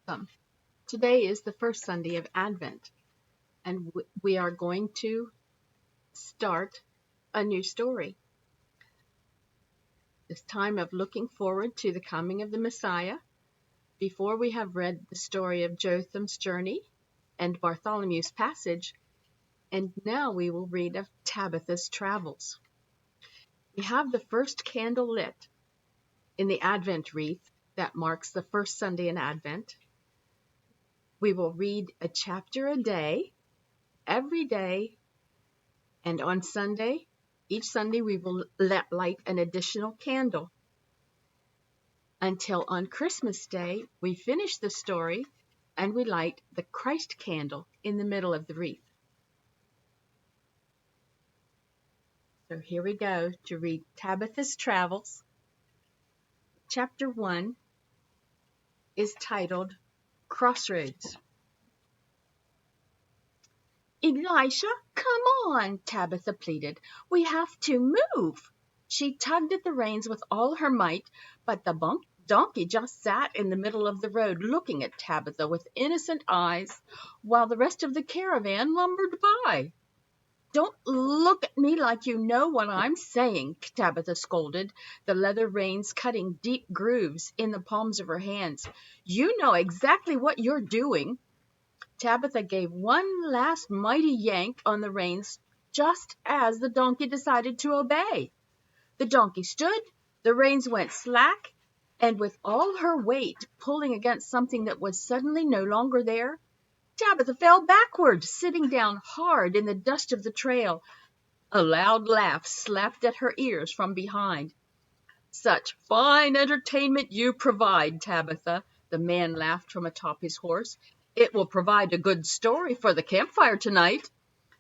Welcome. Today is the first Sunday of Advent, and we are going to start a new story. This time of looking forward to the coming of the Messiah. Before we have read the story of Jotham's journey and Bartholomew's passage, and now we will read of Tabitha's travels. We have the first candle lit in the Advent wreath that marks the first Sunday in Advent. We will read a chapter a day, every day, and on Sunday, each Sunday we will light an additional candle. Until on Christmas Day, we finish the story and we light the Christ candle in the middle of the wreath. So here we go to read Tabitha's Travels. Chapter 1 is titled Crossroads. "Elisha, come on," Tabitha pleaded. "We have to move." She tugged at the reins with all her might, but the donkey just sat in the middle of the road looking at Tabitha with innocent eyes, while the rest of the caravan lumbered by. "Don't look at me like you know what I'm saying," Tabitha scolded, the leather reins cutting deep grooves in the palms of her hands. "You know exactly what you're doing." Tabitha gave one last mighty yank on the reins just as the donkey decided to obey. The donkey stood, the reins went slack, and with all her weight pulling against something that was suddenly no longer there, Tabitha fell backward, sitting down hard in the dust of the trail. A loud laugh slapped at her ears from behind. "Such fine entertainment you provide, Tabitha," the man laughed from atop his horse. "It will provide a good story for the campfire tonight."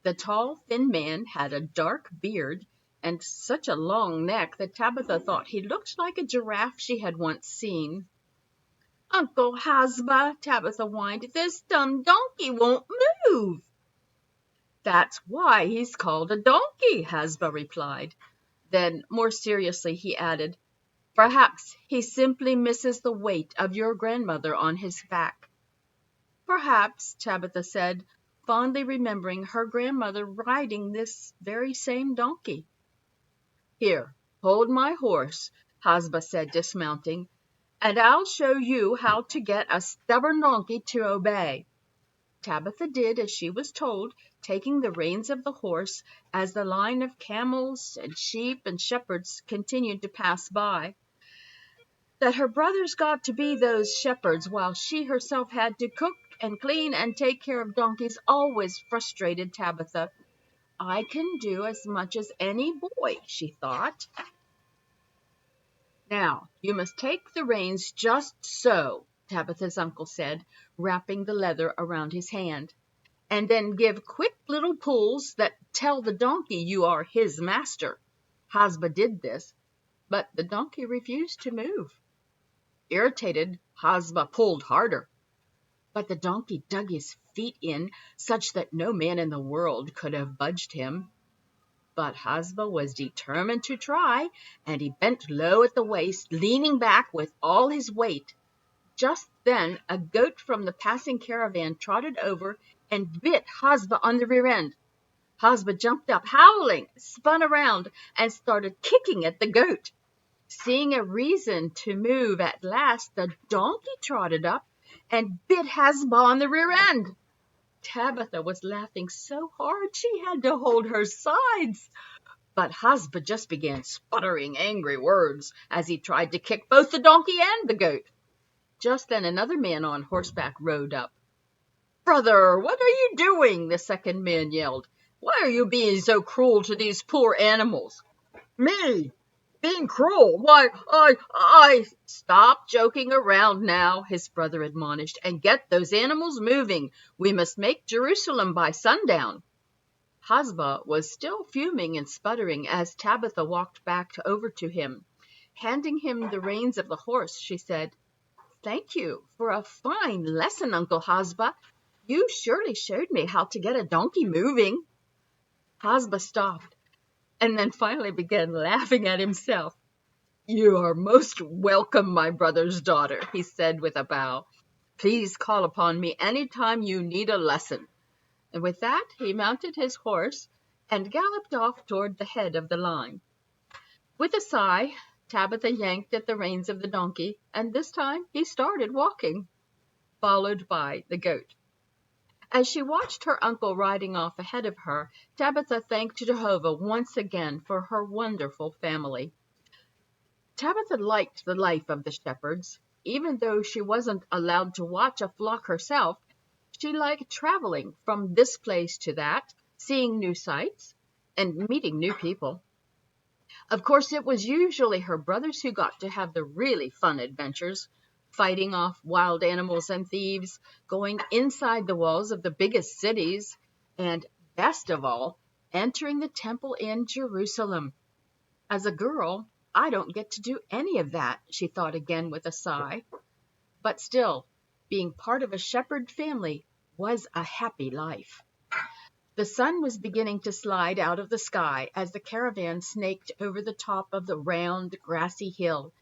The tall, thin man had a dark beard and such a long neck that Tabitha thought he looked like a giraffe she had once seen. "Uncle Hasba," Tabitha whined, "this dumb donkey won't move." "That's why he's called a donkey," Hasba replied. Then, more seriously, he added, "Perhaps he simply misses the weight of your grandmother on his back." "Perhaps," Tabitha said, fondly remembering her grandmother riding this very same donkey. "Here, hold my horse," Hasba said, dismounting, "and I'll show you how to get a stubborn donkey to obey." Tabitha did as she was told, taking the reins of the horse as the line of camels and sheep and shepherds continued to pass by. That her brothers got to be those shepherds while she herself had to cook and clean and take care of donkeys always frustrated Tabitha. "I can do as much as any boy," she thought. "Now, you must take the reins just so," Tabitha's uncle said, wrapping the leather around his hand, "and then give quick little pulls that tell the donkey you are his master." Hasba did this, but the donkey refused to move. Irritated, Hasba pulled harder, but the donkey dug his feet in such that no man in the world could have budged him. But Hasba was determined to try, and he bent low at the waist, leaning back with all his weight. Just then a goat from the passing caravan trotted over and bit Hasba on the rear end. Hasba jumped up, howling, spun around, and started kicking at the goat. Seeing a reason to move at last, the donkey trotted up and bit Hasba on the rear end. Tabitha was laughing so hard she had to hold her sides. But Hasba just began sputtering angry words as he tried to kick both the donkey and the goat. Just then another man on horseback rode up. "Brother, what are you doing?" the second man yelled. "Why are you being so cruel to these poor animals?" "Me? Being cruel? Why, I... "Stop joking around now," his brother admonished, "and get those animals moving. We must make Jerusalem by sundown." Hasba was still fuming and sputtering as Tabitha walked back over to him. Handing him the reins of the horse, she said, "Thank you for a fine lesson, Uncle Hasba. You surely showed me how to get a donkey moving." Hasba stopped and then finally began laughing at himself. "You are most welcome, my brother's daughter," he said with a bow. Please call upon me any time you need a lesson." And with that he mounted his horse and galloped off toward the head of the line. With a sigh, Tabitha yanked at the reins of the donkey, and this time he started walking, followed by the goat. As she watched her uncle riding off ahead of her, Tabitha thanked Jehovah once again for her wonderful family. Tabitha liked the life of the shepherds. Even though she wasn't allowed to watch a flock herself, she liked traveling from this place to that, seeing new sights and meeting new people. Of course, it was usually her brothers who got to have the really fun adventures, fighting off wild animals and thieves, going inside the walls of the biggest cities, and, best of all, entering the temple in Jerusalem. As a girl, I don't get to do any of that, she thought again with a sigh. But still, being part of a shepherd family was a happy life. The sun was beginning to slide out of the sky as the caravan snaked over the top of the round, grassy hill.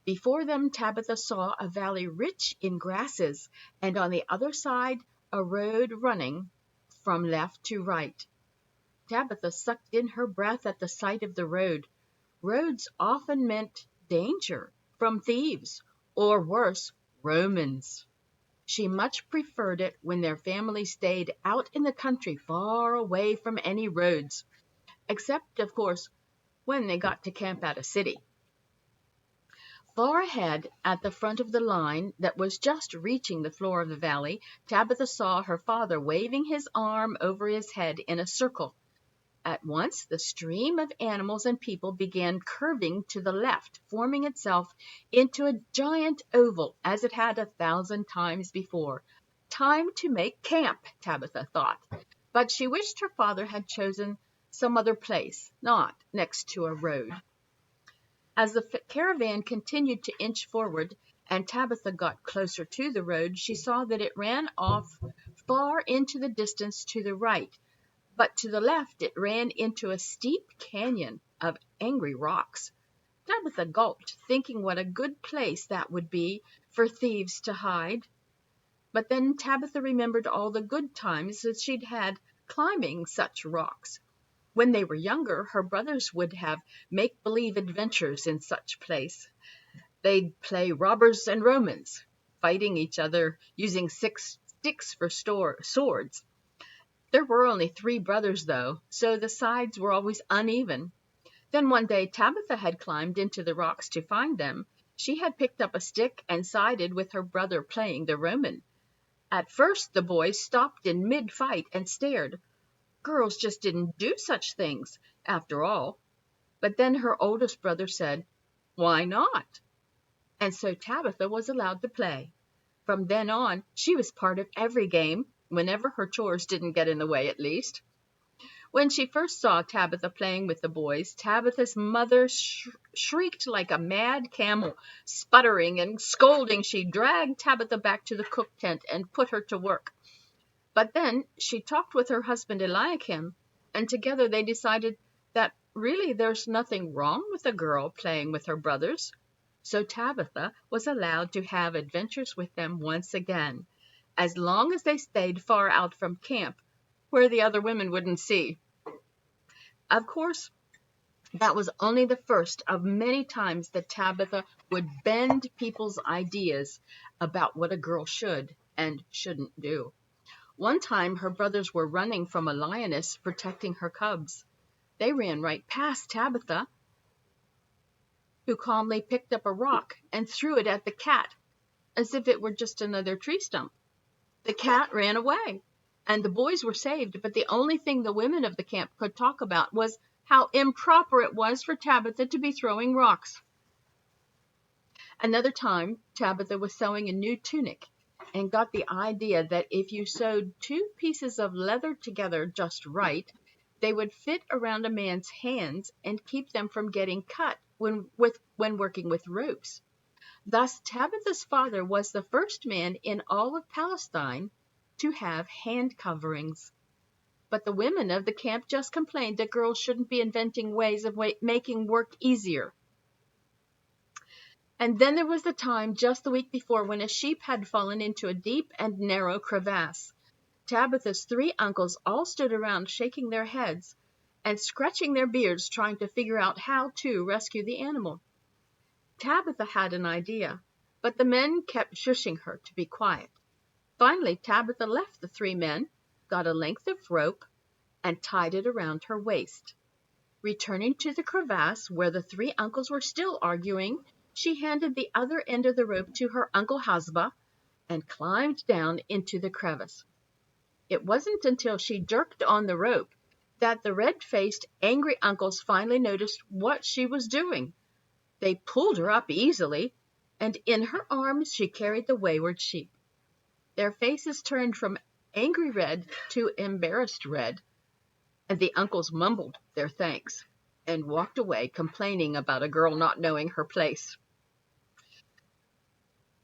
Before them Tabitha saw a valley rich in grasses, and on the other side a road running from left to right. Tabitha sucked in her breath at the sight of the road. Roads often meant danger from thieves, or worse, Romans. She much preferred it when their family stayed out in the country far away from any roads, except, of course, when they got to camp at a city. Far ahead, at the front of the line that was just reaching the floor of the valley, Tabitha saw her father waving his arm over his head in a circle. At once the stream of animals and people began curving to the left, forming itself into a giant oval as it had 1,000 times before. Time to make camp, Tabitha thought, but she wished her father had chosen some other place, not next to a road. As the caravan continued to inch forward and Tabitha got closer to the road, she saw that it ran off far into the distance to the right, but to the left it ran into a steep canyon of angry rocks. Tabitha gulped, thinking what a good place that would be for thieves to hide. But then Tabitha remembered all the good times that she'd had climbing such rocks. When they were younger, her brothers would have make-believe adventures in such place. They'd play robbers and Romans, fighting each other using sticks for swords. There were only 3 brothers, though, so the sides were always uneven. Then one day Tabitha had climbed into the rocks to find them. She had picked up a stick and sided with her brother playing the Roman. At first the boys stopped in mid-fight and stared. Girls just didn't do such things, after all. But then her oldest brother said, "Why not?" And so Tabitha was allowed to play. From then on, she was part of every game, whenever her chores didn't get in the way, at least. When she first saw Tabitha playing with the boys, Tabitha's mother shrieked like a mad camel. Sputtering and scolding, she dragged Tabitha back to the cook tent and put her to work. But then she talked with her husband Eliakim, and together they decided that really there's nothing wrong with a girl playing with her brothers. So Tabitha was allowed to have adventures with them once again, as long as they stayed far out from camp, where the other women wouldn't see. Of course, that was only the first of many times that Tabitha would bend people's ideas about what a girl should and shouldn't do. One time her brothers were running from a lioness protecting her cubs. They ran right past Tabitha, who calmly picked up a rock and threw it at the cat, as if it were just another tree stump. The cat ran away, and the boys were saved, but the only thing the women of the camp could talk about was how improper it was for Tabitha to be throwing rocks. Another time, Tabitha was sewing a new tunic and got the idea that if you sewed 2 pieces of leather together just right, they would fit around a man's hands and keep them from getting cut when working with ropes. Thus, Tabitha's father was the first man in all of Palestine to have hand coverings. But the women of the camp just complained that girls shouldn't be inventing ways of making work easier. And then there was the time just the week before when a sheep had fallen into a deep and narrow crevasse. Tabitha's three uncles all stood around shaking their heads and scratching their beards trying to figure out how to rescue the animal. Tabitha had an idea, but the men kept shushing her to be quiet. Finally, Tabitha left the three men, got a length of rope, and tied it around her waist. Returning to the crevasse where the three uncles were still arguing, she handed the other end of the rope to her Uncle Hazba and climbed down into the crevice. It wasn't until she jerked on the rope that the red-faced, angry uncles finally noticed what she was doing. They pulled her up easily, and in her arms she carried the wayward sheep. Their faces turned from angry red to embarrassed red, and the uncles mumbled their thanks and walked away complaining about a girl not knowing her place.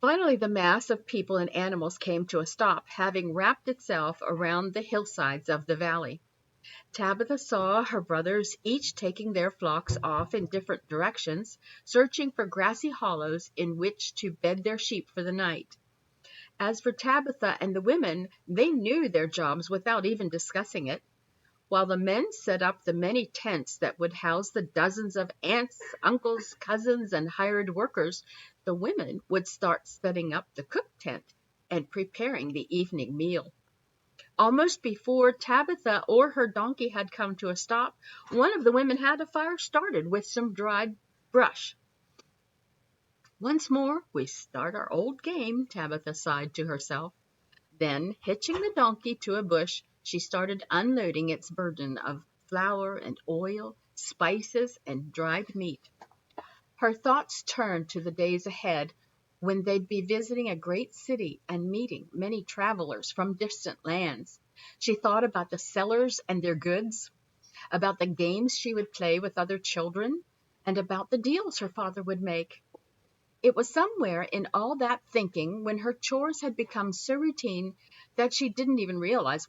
Finally, the mass of people and animals came to a stop, having wrapped itself around the hillsides of the valley. Tabitha saw her brothers each taking their flocks off in different directions, searching for grassy hollows in which to bed their sheep for the night. As for Tabitha and the women, they knew their jobs without even discussing it. While the men set up the many tents that would house the dozens of aunts, uncles, cousins, and hired workers, the women would start setting up the cook tent and preparing the evening meal. Almost before Tabitha or her donkey had come to a stop, one of the women had a fire started with some dried brush. Once more we start our old game, Tabitha sighed to herself. Then, hitching the donkey to a bush, she started unloading its burden of flour and oil, spices, and dried meat. Her thoughts turned to the days ahead when they'd be visiting a great city and meeting many travelers from distant lands. She thought about the sellers and their goods, about the games she would play with other children, and about the deals her father would make. It was somewhere in all that thinking when her chores had become so routine that she didn't even realize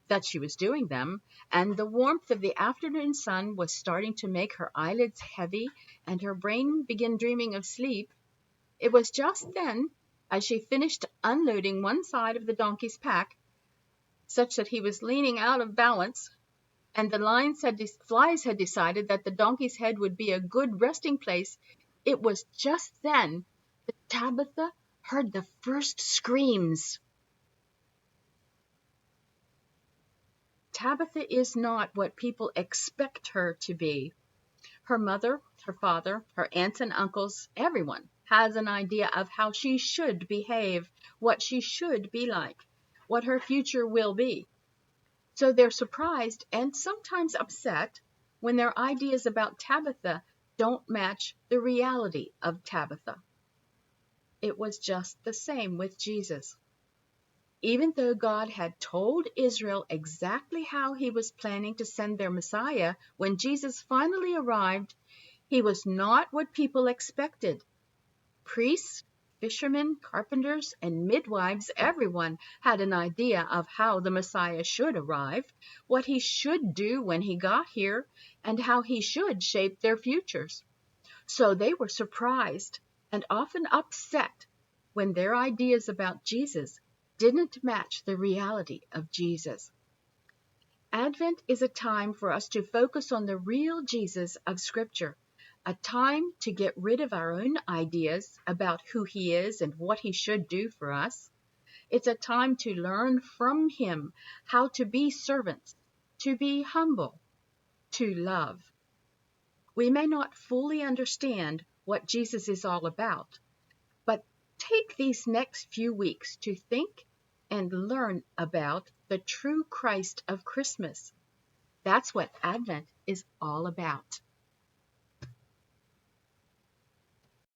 that she was doing them, and the warmth of the afternoon sun was starting to make her eyelids heavy and her brain begin dreaming of sleep. It was just then, as she finished unloading one side of the donkey's pack, such that he was leaning out of balance, and the flies had decided that the donkey's head would be a good resting place, it was just then that Tabitha heard the first screams. Tabitha is not what people expect her to be. Her mother, her father, her aunts and uncles, everyone has an idea of how she should behave, what she should be like, what her future will be. So they're surprised and sometimes upset when their ideas about Tabitha don't match the reality of Tabitha. It was just the same with Jesus. Even though God had told Israel exactly how he was planning to send their Messiah, when Jesus finally arrived, he was not what people expected. Priests, fishermen, carpenters, and midwives, everyone had an idea of how the Messiah should arrive, what he should do when he got here, and how he should shape their futures. So they were surprised and often upset when their ideas about Jesus didn't match the reality of Jesus. Advent is a time for us to focus on the real Jesus of Scripture, a time to get rid of our own ideas about who he is and what he should do for us. It's a time to learn from him how to be servants, to be humble, to love. We may not fully understand what Jesus is all about, but take these next few weeks to think and learn about the true Christ of Christmas. That's what Advent is all about.